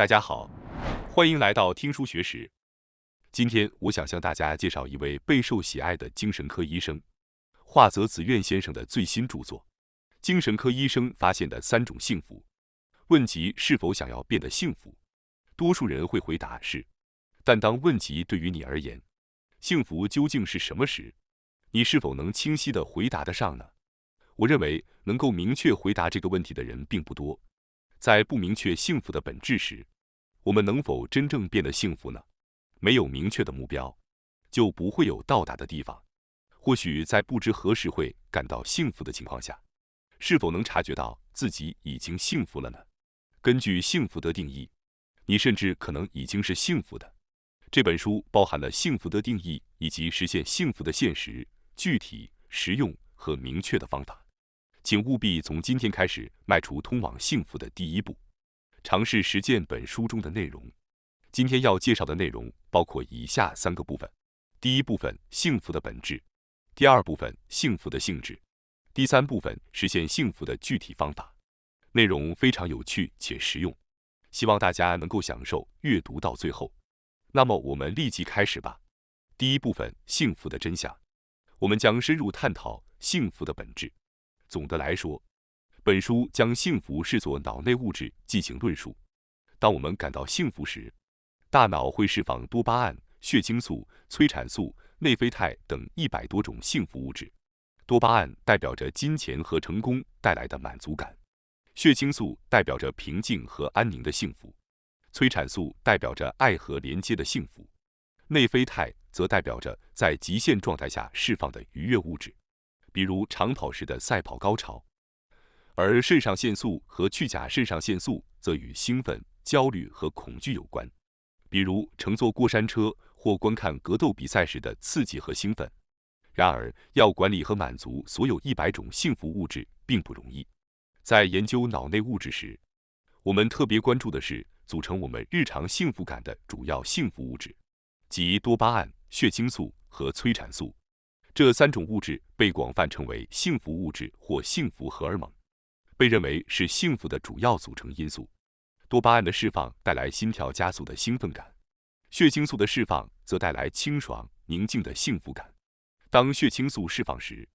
大家好，欢迎来到听书学史。今天我想向大家介绍一位备受喜爱的精神科医生——华泽子苑先生的最新著作《精神科医生发现的3种幸福》。问及是否想要变得幸福，多数人会回答是，但当问及对于你而言，幸福究竟是什么时，你是否能清晰地回答得上呢？我认为能够明确回答这个问题的人并不多。在不明确幸福的本质时，我们能否真正变得幸福呢？没有明确的目标，就不会有到达的地方。或许在不知何时会感到幸福的情况下，是否能察觉到自己已经幸福了呢？根据幸福的定义，你甚至可能已经是幸福的。这本书包含了幸福的定义以及实现幸福的现实、具体、实用和明确的方法。请务必从今天开始迈出通往幸福的第一步，尝试实践本书中的内容。今天要介绍的内容包括以下3个部分：第一部分，幸福的本质；第二部分，幸福的性质；第三部分，实现幸福的具体方法。内容非常有趣且实用，希望大家能够享受阅读到最后。那么我们立即开始吧。第一部分，幸福的真相。我们将深入探讨幸福的本质。总的来说，本书将幸福视作脑内物质进行论述。当我们感到幸福时，大脑会释放多巴胺、血清素、催产素、内啡肽等100多种幸福物质。多巴胺代表着金钱和成功带来的满足感，血清素代表着平静和安宁的幸福，催产素代表着爱和连接的幸福，内啡肽则代表着在极限状态下释放的愉悦物质，比如长跑时的赛跑高潮。而肾上腺素和去甲肾上腺素则与兴奋、焦虑和恐惧有关，比如乘坐过山车或观看格斗比赛时的刺激和兴奋。然而，要管理和满足所有100种幸福物质并不容易。在研究脑内物质时，我们特别关注的是组成我们日常幸福感的主要幸福物质，即多巴胺、血清素和催产素。这3种物质被广泛称为幸福物质或幸福荷尔蒙，被认为是幸福的主要组成因素。多巴胺的释放带来心跳加速的兴奋感，血清素的释放则带来清爽、宁静的幸福感。当血清素释放时，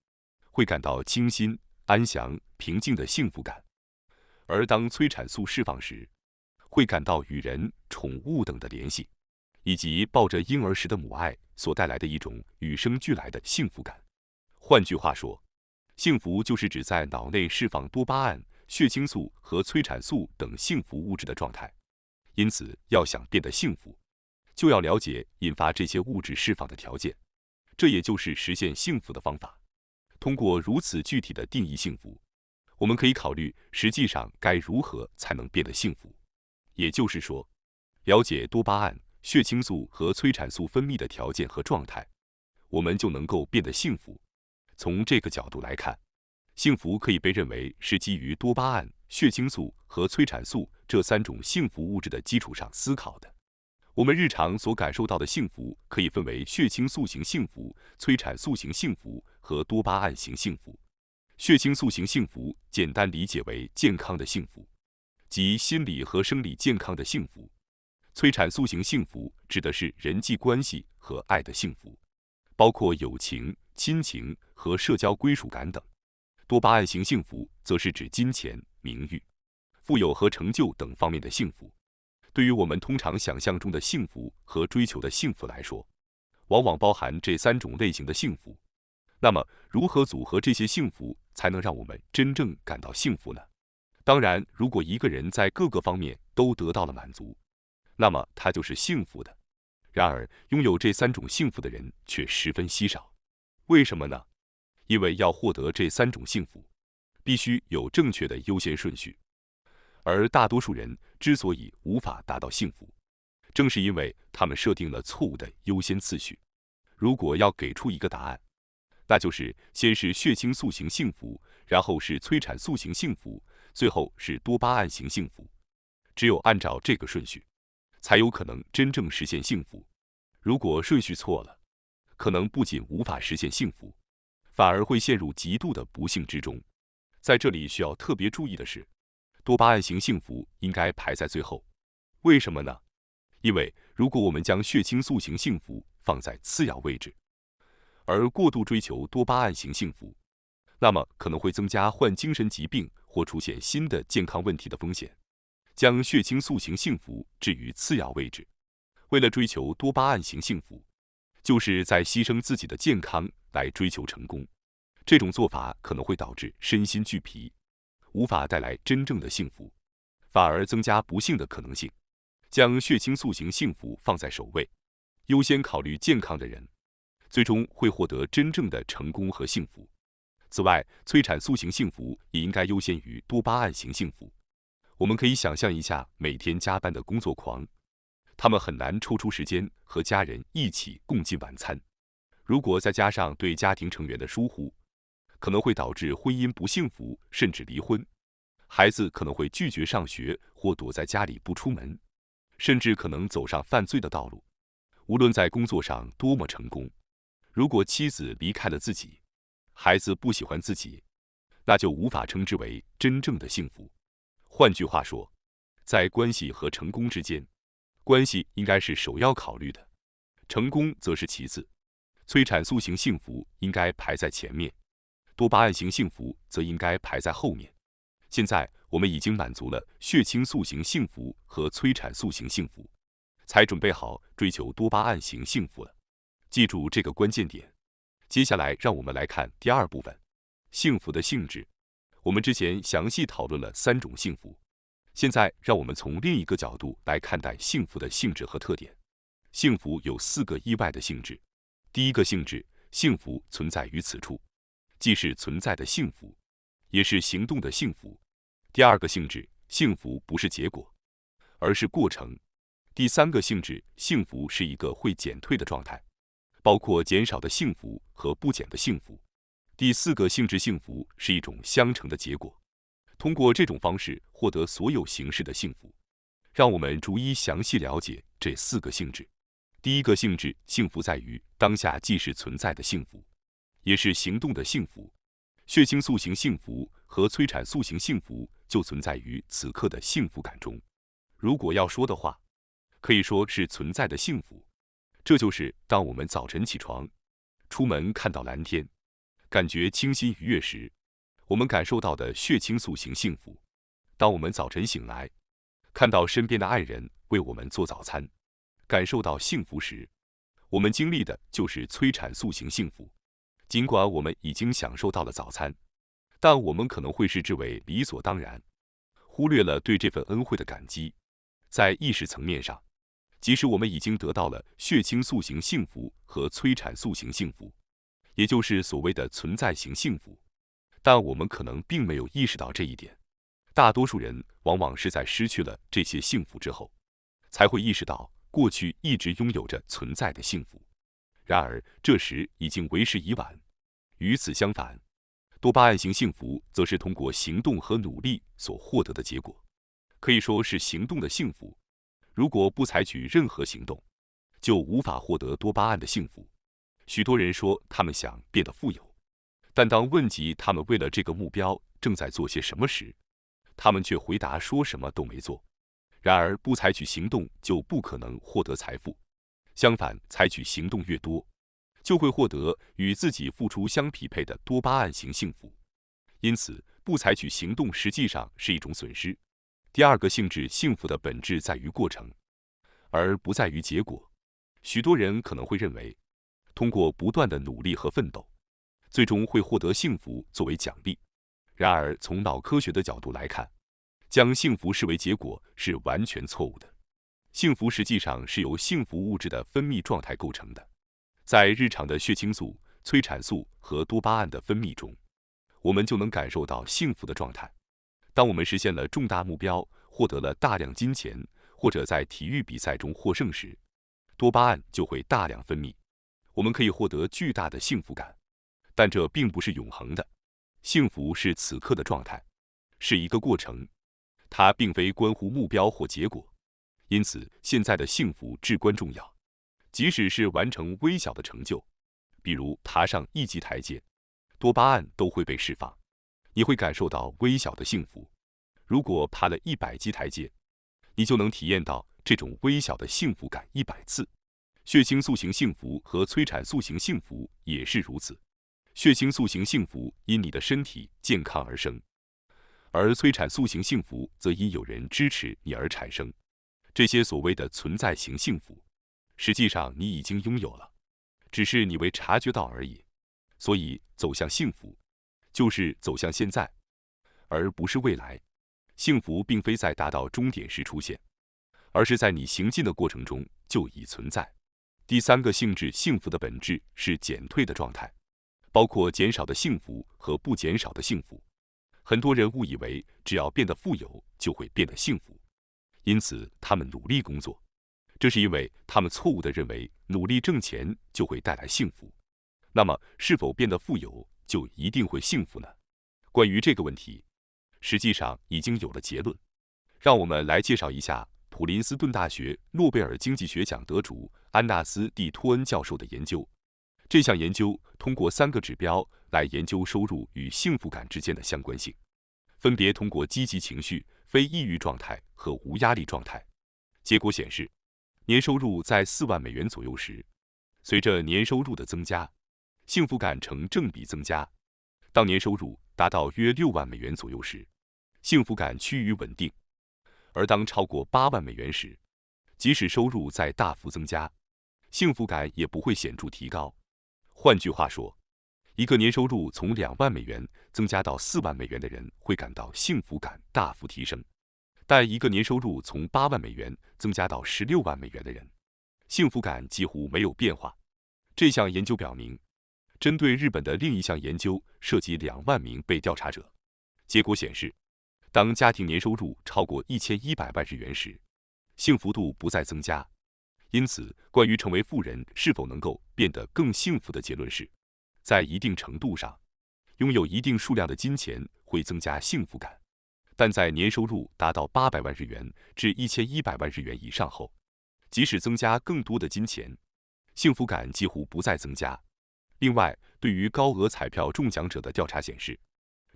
会感到清新、安详、平静的幸福感；而当催产素释放时，会感到与人、宠物等的联系，以及抱着婴儿时的母爱所带来的一种与生俱来的幸福感。换句话说，幸福就是指在脑内释放多巴胺、血清素和催产素等幸福物质的状态。因此，要想变得幸福，就要了解引发这些物质释放的条件，这也就是实现幸福的方法。通过如此具体的定义幸福，我们可以考虑实际上该如何才能变得幸福。也就是说，了解多巴胺、血清素和催产素分泌的条件和状态，我们就能够变得幸福。从这个角度来看，幸福可以被认为是基于多巴胺、血清素和催产素这3种幸福物质的基础上思考的。我们日常所感受到的幸福可以分为血清素型幸福、催产素型幸福和多巴胺型幸福。血清素型幸福简单理解为健康的幸福，即心理和生理健康的幸福。催产素型幸福指的是人际关系和爱的幸福，包括友情、亲情和社交归属感等。多巴胺型幸福则是指金钱、名誉、富有和成就等方面的幸福。对于我们通常想象中的幸福和追求的幸福来说，往往包含这3种类型的幸福。那么，如何组合这些幸福才能让我们真正感到幸福呢？当然，如果一个人在各个方面都得到了满足，那么他就是幸福的。然而，拥有这3种幸福的人却十分稀少。为什么呢？因为要获得这3种幸福，必须有正确的优先顺序。而大多数人之所以无法达到幸福，正是因为他们设定了错误的优先次序。如果要给出一个答案，那就是先是血清素型幸福，然后是催产素型幸福，最后是多巴胺型幸福。只有按照这个顺序，才有可能真正实现幸福。如果顺序错了，可能不仅无法实现幸福，反而会陷入极度的不幸之中。在这里需要特别注意的是，多巴胺型幸福应该排在最后。为什么呢？因为如果我们将血清素型幸福放在次要位置，而过度追求多巴胺型幸福，那么可能会增加患精神疾病或出现新的健康问题的风险。将血清素型幸福置于次要位置，为了追求多巴胺型幸福，就是在牺牲自己的健康来追求成功。这种做法可能会导致身心俱疲，无法带来真正的幸福，反而增加不幸的可能性。将血清素型幸福放在首位，优先考虑健康的人，最终会获得真正的成功和幸福。此外，催产素型幸福也应该优先于多巴胺型幸福。我们可以想象一下每天加班的工作狂，他们很难抽出时间和家人一起共进晚餐。如果再加上对家庭成员的疏忽，可能会导致婚姻不幸福，甚至离婚。孩子可能会拒绝上学或躲在家里不出门，甚至可能走上犯罪的道路。无论在工作上多么成功，如果妻子离开了自己，孩子不喜欢自己，那就无法称之为真正的幸福。换句话说，在关系和成功之间，关系应该是首要考虑的，成功则是其次。催产素型幸福应该排在前面，多巴胺型幸福则应该排在后面。现在我们已经满足了血清素型幸福和催产素型幸福，才准备好追求多巴胺型幸福了。记住这个关键点。接下来让我们来看第二部分，幸福的性质。我们之前详细讨论了3种幸福，现在让我们从另一个角度来看待幸福的性质和特点。幸福有4个意外的性质。第一个性质，幸福存在于此处，既是存在的幸福，也是行动的幸福。第二个性质，幸福不是结果，而是过程。第三个性质，幸福是一个会减退的状态，包括减少的幸福和不减的幸福。第4个性质，幸福是一种相乘的结果，通过这种方式获得所有形式的幸福。让我们逐一详细了解这4个性质。第一个性质，幸福在于当下既是存在的幸福，也是行动的幸福。血清素型幸福和催产素型幸福就存在于此刻的幸福感中。如果要说的话，可以说是存在的幸福。这就是当我们早晨起床，出门看到蓝天，感觉清新愉悦时，我们感受到的血清素型幸福。当我们早晨醒来，看到身边的爱人为我们做早餐，感受到幸福时，我们经历的就是催产素型幸福。尽管我们已经享受到了早餐，但我们可能会视之为理所当然，忽略了对这份恩惠的感激。在意识层面上，即使我们已经得到了血清素型幸福和催产素型幸福，也就是所谓的存在型幸福，但我们可能并没有意识到这一点。大多数人往往是在失去了这些幸福之后，才会意识到过去一直拥有着存在的幸福。然而，这时已经为时已晚。与此相反，多巴胺型幸福则是通过行动和努力所获得的结果，可以说是行动的幸福。如果不采取任何行动，就无法获得多巴胺的幸福。许多人说他们想变得富有，但当问及他们为了这个目标正在做些什么时，他们却回答说什么都没做。然而，不采取行动就不可能获得财富。相反，采取行动越多，就会获得与自己付出相匹配的多巴胺型幸福。因此，不采取行动实际上是一种损失。第二个性质，幸福的本质在于过程，而不在于结果。许多人可能会认为，通过不断的努力和奋斗，最终会获得幸福作为奖励。然而，从脑科学的角度来看，将幸福视为结果是完全错误的。幸福实际上是由幸福物质的分泌状态构成的。在日常的血清素、催产素和多巴胺的分泌中，我们就能感受到幸福的状态。当我们实现了重大目标，获得了大量金钱，或者在体育比赛中获胜时，多巴胺就会大量分泌，我们可以获得巨大的幸福感。但这并不是永恒的，幸福是此刻的状态，是一个过程，它并非关乎目标或结果。因此，现在的幸福至关重要。即使是完成微小的成就，比如爬上1级台阶，多巴胺都会被释放，你会感受到微小的幸福。如果爬了100级台阶，你就能体验到这种微小的幸福感100次。血清素型幸福和催产素型幸福也是如此。血清素型幸福因你的身体健康而生，而催产素型幸福则因有人支持你而产生。这些所谓的存在型幸福，实际上你已经拥有了，只是你未察觉到而已。所以，走向幸福，就是走向现在，而不是未来。幸福并非在达到终点时出现，而是在你行进的过程中就已存在。第三个性质，幸福的本质是减退的状态，包括减少的幸福和不减少的幸福。很多人误以为只要变得富有就会变得幸福，因此他们努力工作。这是因为他们错误地认为努力挣钱就会带来幸福。那么，是否变得富有就一定会幸福呢？关于这个问题，实际上已经有了结论。让我们来介绍一下普林斯顿大学诺贝尔经济学奖得主安纳斯·蒂托恩教授的研究。这项研究通过3个指标来研究收入与幸福感之间的相关性，分别通过积极情绪、非抑郁状态和无压力状态。结果显示，年收入在4万美元左右时，随着年收入的增加，幸福感呈正比增加；当年收入达到约6万美元左右时，幸福感趋于稳定；而当超过8万美元时，即使收入再大幅增加，幸福感也不会显著提高。换句话说，一个年收入从2万美元增加到4万美元的人会感到幸福感大幅提升，但一个年收入从8万美元增加到16万美元的人，幸福感几乎没有变化。这项研究表明，针对日本的另一项研究涉及2万名被调查者，结果显示，当家庭年收入超过1100万日元时，幸福度不再增加。因此，关于成为富人是否能够变得更幸福的结论是，在一定程度上，拥有一定数量的金钱会增加幸福感，但在年收入达到800万日元至1100万日元以上后，即使增加更多的金钱，幸福感几乎不再增加。另外，对于高额彩票中奖者的调查显示，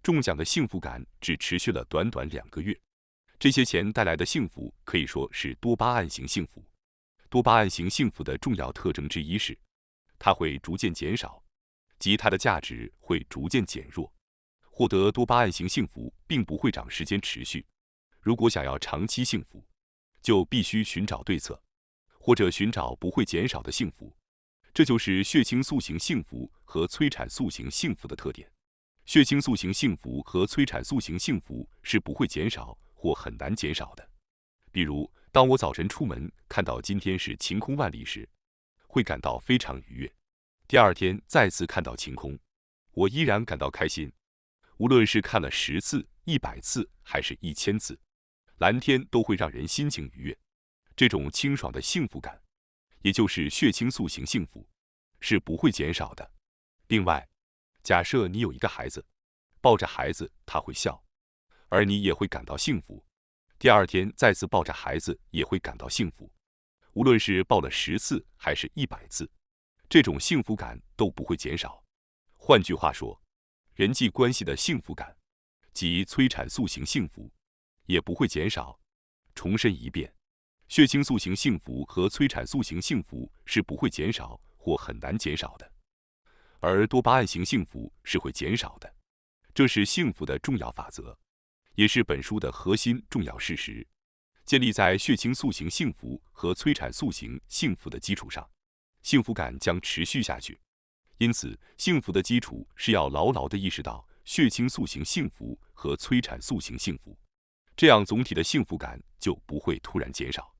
中奖的幸福感只持续了短短2个月。这些钱带来的幸福可以说是多巴胺型幸福。多巴胺型幸福的重要特征之一是，它会逐渐减少，即它的价值会逐渐减弱。获得多巴胺型幸福并不会长时间持续。如果想要长期幸福，就必须寻找对策，或者寻找不会减少的幸福。这就是血清素型幸福和催产素型幸福的特点。血清素型幸福和催产素型幸福是不会减少或很难减少的。比如，当我早晨出门看到今天是晴空万里时，会感到非常愉悦。第二天再次看到晴空，我依然感到开心。无论是看了10次、100次还是1000次，蓝天都会让人心情愉悦。这种清爽的幸福感，也就是血清素型幸福，是不会减少的。另外，假设你有一个孩子，抱着孩子他会笑，而你也会感到幸福。第二天再次抱着孩子也会感到幸福。无论是抱了10次还是100次，这种幸福感都不会减少。换句话说，人际关系的幸福感，即催产素型幸福，也不会减少。重申一遍，血清素型幸福和催产素型幸福是不会减少或很难减少的，而多巴胺型幸福是会减少的。这是幸福的重要法则，也是本书的核心重要事实。建立在血清素型幸福和催产素型幸福的基础上，幸福感将持续下去。因此，幸福的基础是要牢牢地意识到血清素型幸福和催产素型幸福，这样总体的幸福感就不会突然减少。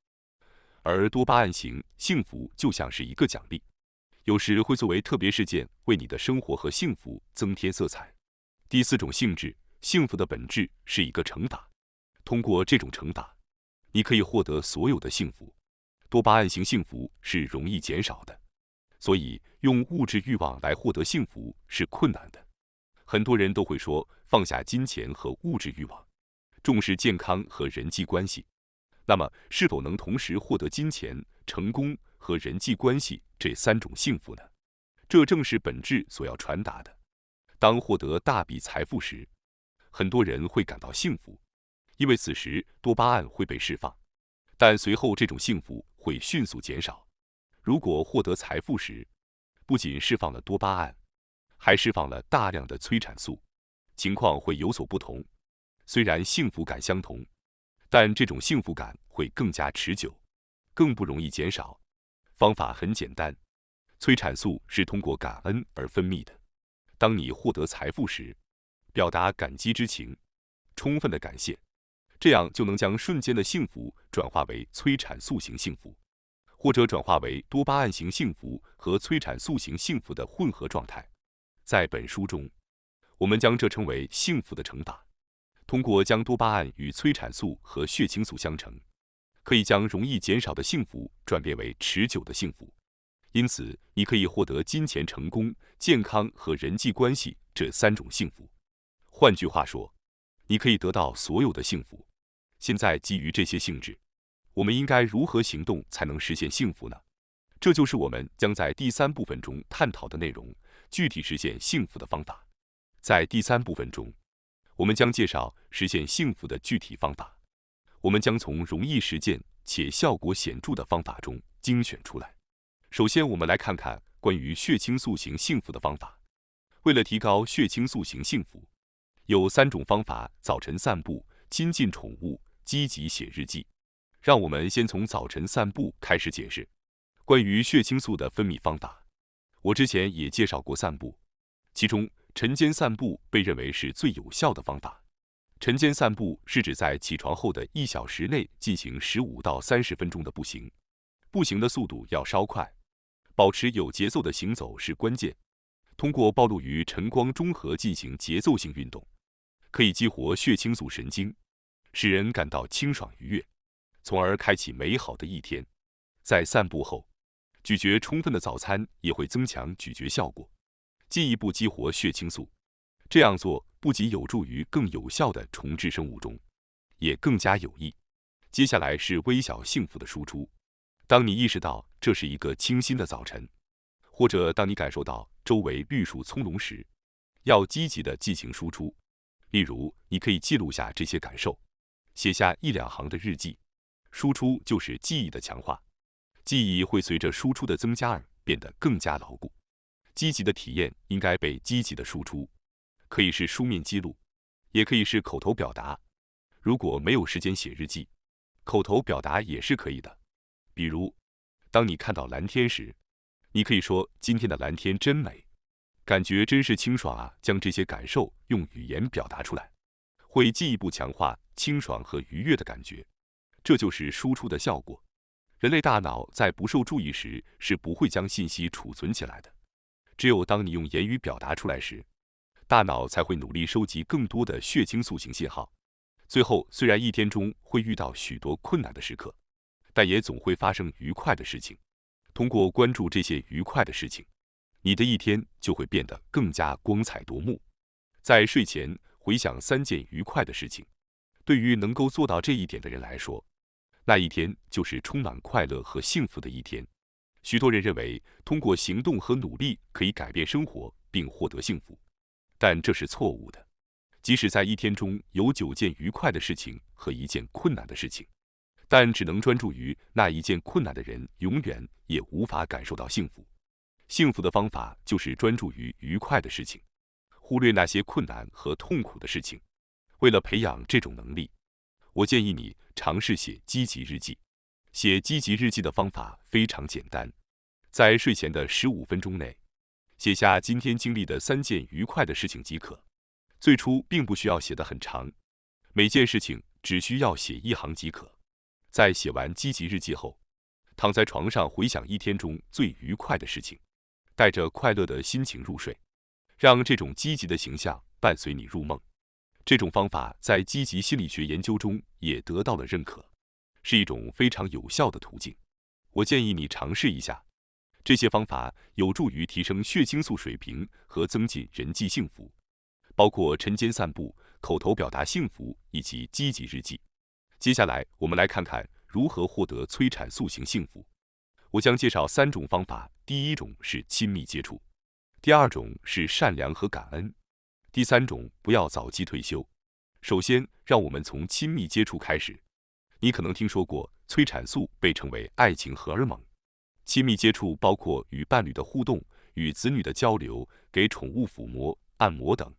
而多巴胺型幸福就像是一个奖励，有时会作为特别事件为你的生活和幸福增添色彩。第4种性质，幸福的本质是一个乘法。通过这种乘法，你可以获得所有的幸福。多巴胺型幸福是容易减少的，所以用物质欲望来获得幸福是困难的。很多人都会说放下金钱和物质欲望，重视健康和人际关系。那么，是否能同时获得金钱、成功和人际关系这3种幸福呢？这正是本质所要传达的。当获得大笔财富时，很多人会感到幸福，因为此时多巴胺会被释放。但随后这种幸福会迅速减少。如果获得财富时，不仅释放了多巴胺，还释放了大量的催产素，情况会有所不同。虽然幸福感相同，但这种幸福感会更加持久，更不容易减少。方法很简单，催产素是通过感恩而分泌的。当你获得财富时，表达感激之情，充分的感谢，这样就能将瞬间的幸福转化为催产素型幸福，或者转化为多巴胺型幸福和催产素型幸福的混合状态。在本书中，我们将这称为幸福的乘法。通过将多巴胺与催产素和血清素相乘，可以将容易减少的幸福转变为持久的幸福。因此，你可以获得金钱、成功、健康和人际关系这3种幸福。换句话说，你可以得到所有的幸福。现在，基于这些性质，我们应该如何行动才能实现幸福呢？这就是我们将在第3部分中探讨的内容：具体实现幸福的方法。在第3部分中，我们将介绍实现幸福的具体方法。我们将从容易实践且效果显著的方法中精选出来。首先，我们来看看关于血清素型幸福的方法。为了提高血清素型幸福，有3种方法：早晨散步、亲近宠物、积极写日记。让我们先从早晨散步开始解释。关于血清素的分泌方法，我之前也介绍过散步，其中晨间散步被认为是最有效的方法。晨间散步是指在起床后的1小时内进行15到30分钟的步行，步行的速度要稍快，保持有节奏的行走是关键。通过暴露于晨光中和进行节奏性运动，可以激活血清素神经，使人感到清爽愉悦，从而开启美好的一天。在散步后，咀嚼充分的早餐也会增强咀嚼效果，进一步激活血清素。这样做不仅有助于更有效地重置生物钟，也更加有益。接下来是微小幸福的输出。当你意识到这是一个清新的早晨，或者当你感受到周围绿树葱茏时，要积极地进行输出。例如，你可以记录下这些感受，写下1、2行的日记。输出就是记忆的强化，记忆会随着输出的增加而变得更加牢固。积极的体验应该被积极的输出，可以是书面记录，也可以是口头表达。如果没有时间写日记，口头表达也是可以的。比如，当你看到蓝天时，你可以说今天的蓝天真美，感觉真是清爽啊。将这些感受用语言表达出来，会进一步强化清爽和愉悦的感觉。这就是输出的效果。人类大脑在不受注意时是不会将信息储存起来的，只有当你用言语表达出来时，大脑才会努力收集更多的血清素型信号。最后，虽然一天中会遇到许多困难的时刻，但也总会发生愉快的事情。通过关注这些愉快的事情，你的一天就会变得更加光彩夺目。在睡前回想3件愉快的事情，对于能够做到这一点的人来说，那一天就是充满快乐和幸福的一天。许多人认为通过行动和努力可以改变生活并获得幸福，但这是错误的。即使在一天中有9件愉快的事情和1件困难的事情，但只能专注于那1件困难的人，永远也无法感受到幸福。幸福的方法就是专注于愉快的事情，忽略那些困难和痛苦的事情。为了培养这种能力，我建议你尝试写积极日记。写积极日记的方法非常简单，在睡前的15分钟内，写下今天经历的3件愉快的事情即可。最初并不需要写得很长，每件事情只需要写1行即可。在写完积极日记后，躺在床上回想一天中最愉快的事情，带着快乐的心情入睡，让这种积极的形象伴随你入梦。这种方法在积极心理学研究中也得到了认可，是一种非常有效的途径。我建议你尝试一下。这些方法有助于提升血清素水平和增进人际幸福，包括晨间散步、口头表达幸福以及积极日记。接下来，我们来看看如何获得催产素型幸福。我将介绍3种方法，第1种是亲密接触，第2种是善良和感恩，第3种不要早期退休。首先，让我们从亲密接触开始。你可能听说过催产素被称为爱情荷尔蒙。亲密接触包括与伴侣的互动、与子女的交流、给宠物抚摸、按摩等，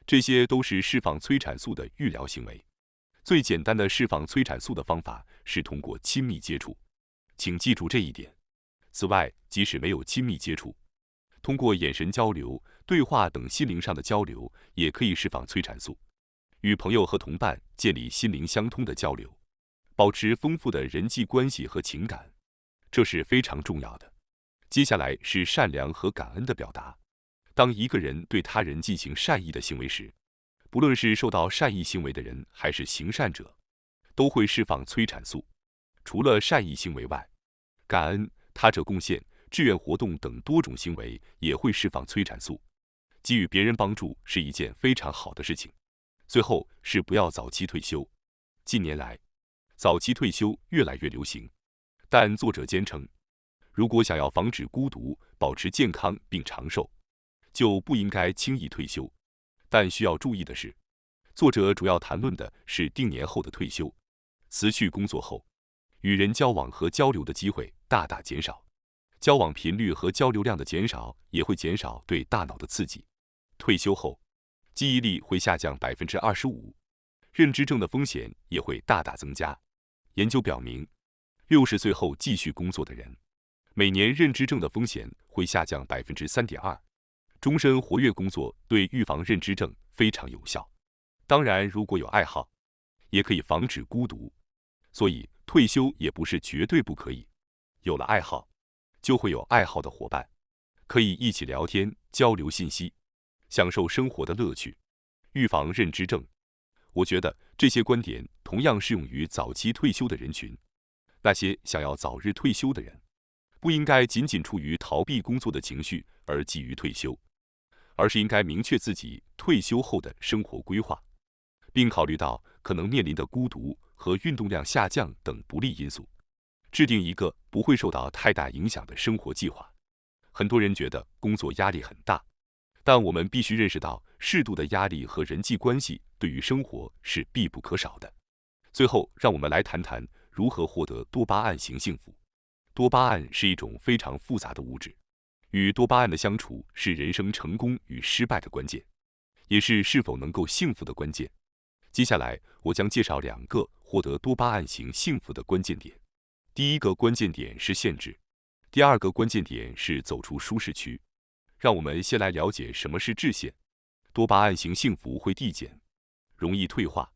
这些都是释放催产素的预疗行为。最简单的释放催产素的方法是通过亲密接触，请记住这一点。此外，即使没有亲密接触，通过眼神交流、对话等心灵上的交流，也可以释放催产素。与朋友和同伴建立心灵相通的交流，保持丰富的人际关系和情感，这是非常重要的。接下来是善良和感恩的表达。当一个人对他人进行善意的行为时，不论是受到善意行为的人还是行善者，都会释放催产素。除了善意行为外，感恩、他者贡献、志愿活动等多种行为也会释放催产素。给予别人帮助是一件非常好的事情。最后是不要早期退休。近年来，早期退休越来越流行，但作者坚称，如果想要防止孤独、保持健康并长寿，就不应该轻易退休。但需要注意的是，作者主要谈论的是定年后的退休。辞去工作后，与人交往和交流的机会大大减少，交往频率和交流量的减少也会减少对大脑的刺激。退休后，记忆力会下降25%，认知症的风险也会大大增加。研究表明，60岁后继续工作的人，每年认知症的风险会下降3.2%。终身活跃工作对预防认知症非常有效。当然，如果有爱好，也可以防止孤独。所以，退休也不是绝对不可以。有了爱好，就会有爱好的伙伴，可以一起聊天、交流信息，享受生活的乐趣，预防认知症。我觉得这些观点同样适用于早期退休的人群。那些想要早日退休的人，不应该仅仅出于逃避工作的情绪而急于退休，而是应该明确自己退休后的生活规划，并考虑到可能面临的孤独和运动量下降等不利因素，制定一个不会受到太大影响的生活计划。很多人觉得工作压力很大，但我们必须认识到，适度的压力和人际关系对于生活是必不可少的。最后，让我们来谈谈如何获得多巴胺型幸福。多巴胺是一种非常复杂的物质，与多巴胺的相处是人生成功与失败的关键，也是是否能够幸福的关键。接下来，我将介绍2个获得多巴胺型幸福的关键点。第一个关键点是限制，第2个关键点是走出舒适区。让我们先来了解什么是制限。多巴胺型幸福会递减，容易退化。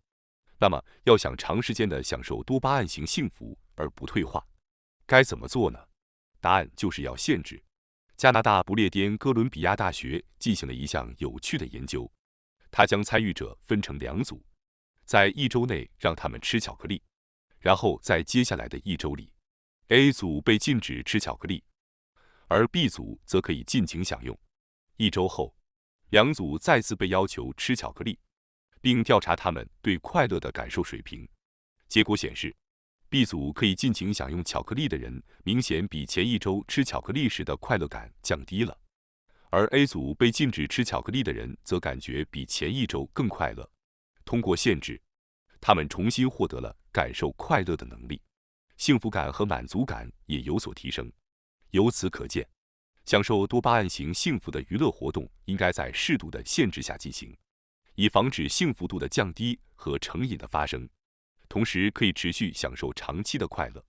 那么，要想长时间的享受多巴胺型幸福而不退化，该怎么做呢？答案就是要限制。加拿大不列颠哥伦比亚大学进行了一项有趣的研究，他将参与者分成2组，在1周内让他们吃巧克力，然后在接下来的1周里 ，A 组被禁止吃巧克力，而 B 组则可以尽情享用。1周后，2组再次被要求吃巧克力，并调查他们对快乐的感受水平。结果显示，B 组可以尽情享用巧克力的人，明显比前1周吃巧克力时的快乐感降低了，而 A 组被禁止吃巧克力的人则感觉比前1周更快乐。通过限制，他们重新获得了感受快乐的能力，幸福感和满足感也有所提升。由此可见，享受多巴胺型幸福的娱乐活动应该在适度的限制下进行，以防止幸福度的降低和成瘾的发生，同时可以持续享受长期的快乐。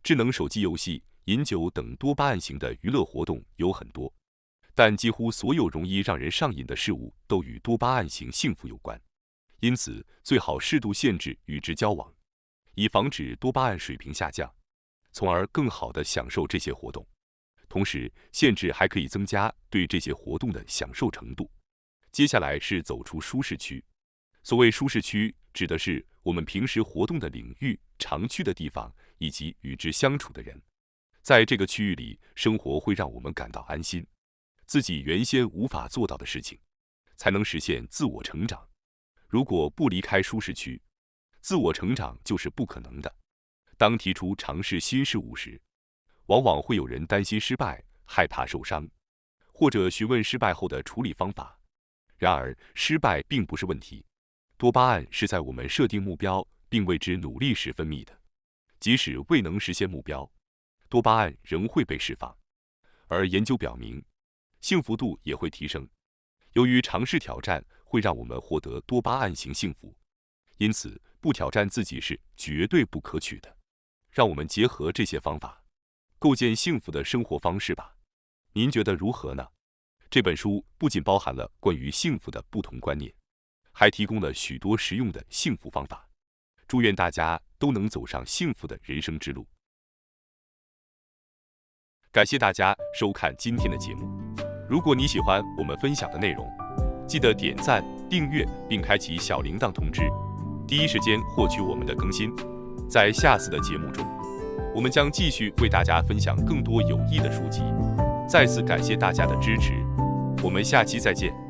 智能手机游戏、饮酒等多巴胺型的娱乐活动有很多，但几乎所有容易让人上瘾的事物都与多巴胺型幸福有关。因此，最好适度限制与之交往，以防止多巴胺水平下降，从而更好地享受这些活动。同时，限制还可以增加对这些活动的享受程度。接下来是走出舒适区。所谓舒适区，指的是我们平时活动的领域、常去的地方以及与之相处的人。在这个区域里，生活会让我们感到安心，自己原先无法做到的事情，才能实现自我成长。如果不离开舒适区，自我成长就是不可能的。当提出尝试新事物时，往往会有人担心失败，害怕受伤，或者询问失败后的处理方法。然而，失败并不是问题。多巴胺是在我们设定目标并为之努力时分泌的。即使未能实现目标，多巴胺仍会被释放，而研究表明，幸福度也会提升。由于尝试挑战会让我们获得多巴胺型幸福，因此不挑战自己是绝对不可取的。让我们结合这些方法，构建幸福的生活方式吧。您觉得如何呢？这本书不仅包含了关于幸福的不同观念，还提供了许多实用的幸福方法。祝愿大家都能走上幸福的人生之路。感谢大家收看今天的节目。如果你喜欢我们分享的内容，记得点赞、订阅并开启小铃铛通知，第一时间获取我们的更新。在下次的节目中，我们将继续为大家分享更多有益的书籍。再次感谢大家的支持，我们下期再见。